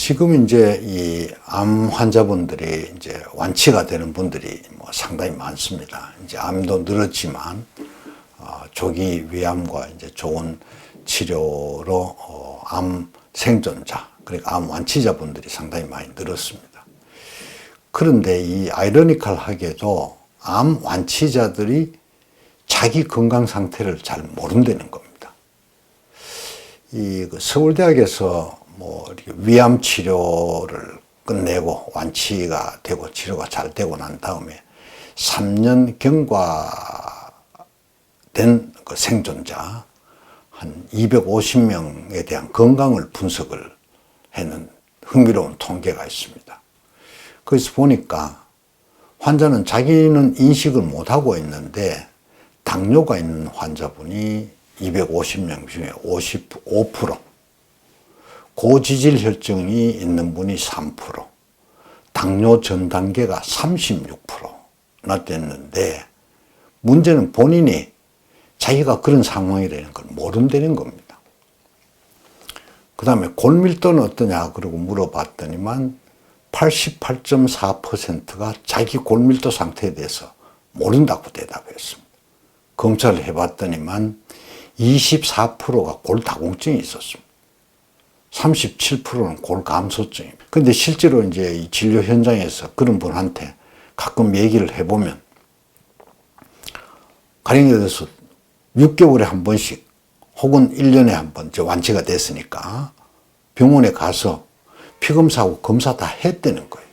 지금 이제 이 암 환자분들이 이제 완치가 되는 분들이 뭐 상당히 많습니다. 이제 암도 늘었지만 조기 위암과 이제 좋은 치료로 암 생존자, 그러니까 암 완치자분들이 상당히 많이 늘었습니다. 그런데 이 아이러니컬하게도 암 완치자들이 자기 건강 상태를 잘 모른다는 겁니다. 이 서울대학에서 뭐 위암 치료를 끝내고 완치가 되고 치료가 잘 되고 난 다음에 3년 경과된 그 생존자 한 250명에 대한 건강을 분석을 해는 흥미로운 통계가 있습니다. 그래서 보니까 환자는 자기는 인식을 못하고 있는데 당뇨가 있는 환자분이 250명 중에 55%, 고지질 혈증이 있는 분이 3%, 당뇨 전 단계가 36%나 됐는데 문제는 본인이 자기가 그런 상황이라는 걸 모른다는 겁니다. 그 다음에 골밀도는 어떠냐 그러고 물어봤더니만 88.4%가 자기 골밀도 상태에 대해서 모른다고 대답했습니다. 검사를 해봤더니만 24%가 골다공증이 있었습니다. 37%는 골감소증입니다. 근데 실제로 이제 이 진료 현장에서 그런 분한테 가끔 얘기를 해보면 가령 예를 들어서 6개월에 한 번씩 혹은 1년에 한 번 완치가 됐으니까 병원에 가서 피검사하고 검사 다 했다는 거예요.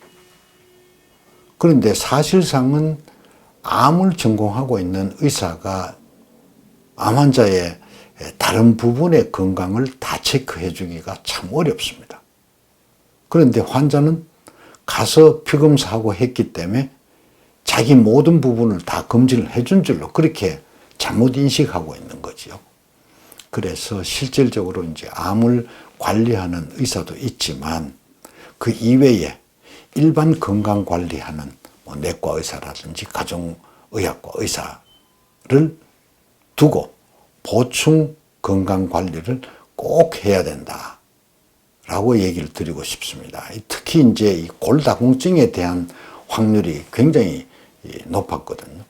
그런데 사실상은 암을 전공하고 있는 의사가 암 환자의 다른 부분의 건강을 다 체크해 주기가 참 어렵습니다. 그런데 환자는 가서 피검사하고 했기 때문에 자기 모든 부분을 다 검진을 해준 줄로 그렇게 잘못 인식하고 있는 거지요. 그래서 실질적으로 이제 암을 관리하는 의사도 있지만 그 이외에 일반 건강 관리하는 뭐 내과 의사라든지 가정의학과 의사를 두고 보충 건강 관리를 꼭 해야 된다라고 얘기를 드리고 싶습니다. 특히 이제 이 골다공증에 대한 확률이 굉장히 높았거든요.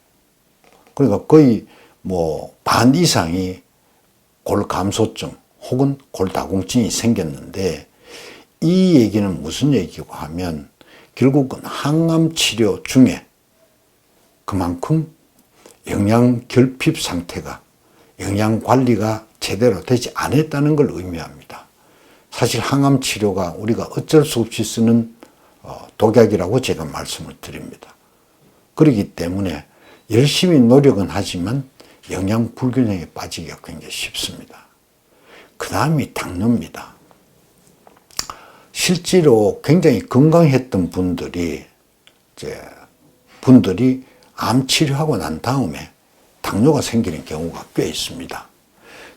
그러니까 거의 뭐 반 이상이 골감소증 혹은 골다공증이 생겼는데 이 얘기는 무슨 얘기고 하면 결국은 항암 치료 중에 그만큼 영양 결핍 상태가 영양 관리가 제대로 되지 않았다는 걸 의미합니다. 사실 항암 치료가 우리가 어쩔 수 없이 쓰는 독약이라고 제가 말씀을 드립니다. 그렇기 때문에 열심히 노력은 하지만 영양 불균형에 빠지기가 굉장히 쉽습니다. 그 다음이 당뇨입니다. 실제로 굉장히 건강했던 분들이 암 치료하고 난 다음에 당뇨가 생기는 경우가 꽤 있습니다.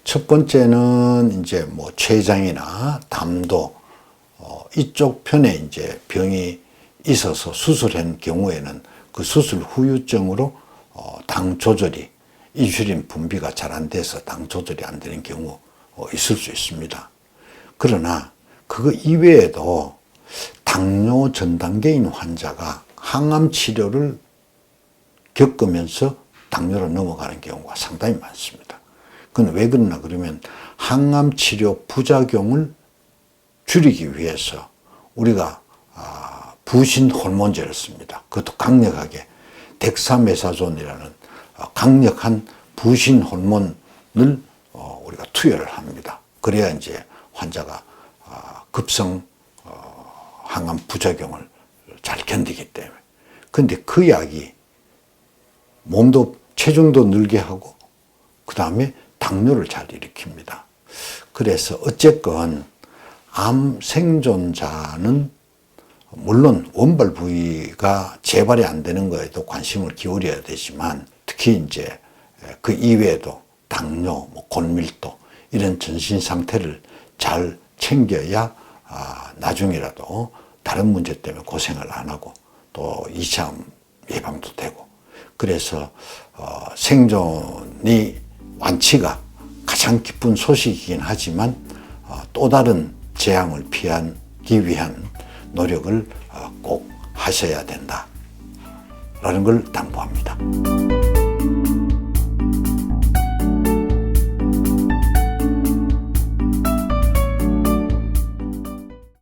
첫 번째는 이제 뭐 췌장이나 담도 이쪽 편에 이제 병이 있어서 수술한 경우에는 그 수술 후유증으로 당 조절이 인슐린 분비가 잘 안 돼서 당 조절이 안 되는 경우 있을 수 있습니다. 그러나 그거 이외에도 당뇨 전 단계인 환자가 항암 치료를 겪으면서 당뇨로 넘어가는 경우가 상당히 많습니다. 그건 왜 그러나 그러면 항암 치료 부작용을 줄이기 위해서 우리가 부신 호르몬제를 씁니다. 그것도 강력하게 덱사메사존이라는 강력한 부신 호르몬을 우리가 투여를 합니다. 그래야 이제 환자가 급성 항암 부작용을 잘 견디기 때문에. 그런데 그 약이 몸도 체중도 늘게 하고 그 다음에 당뇨를 잘 일으킵니다. 그래서 어쨌건 암 생존자는 물론 원발 부위가 재발이 안 되는 거에도 관심을 기울여야 되지만 특히 이제 그 이외에도 당뇨, 골밀도 이런 전신 상태를 잘 챙겨야 나중이라도 다른 문제 때문에 고생을 안 하고 또 2차 예방도 되고 그래서 생존이 완치가 가장 기쁜 소식이긴 하지만 또 다른 재앙을 피한 하기 위한 노력을 꼭 하셔야 된다 라는 걸 당부합니다.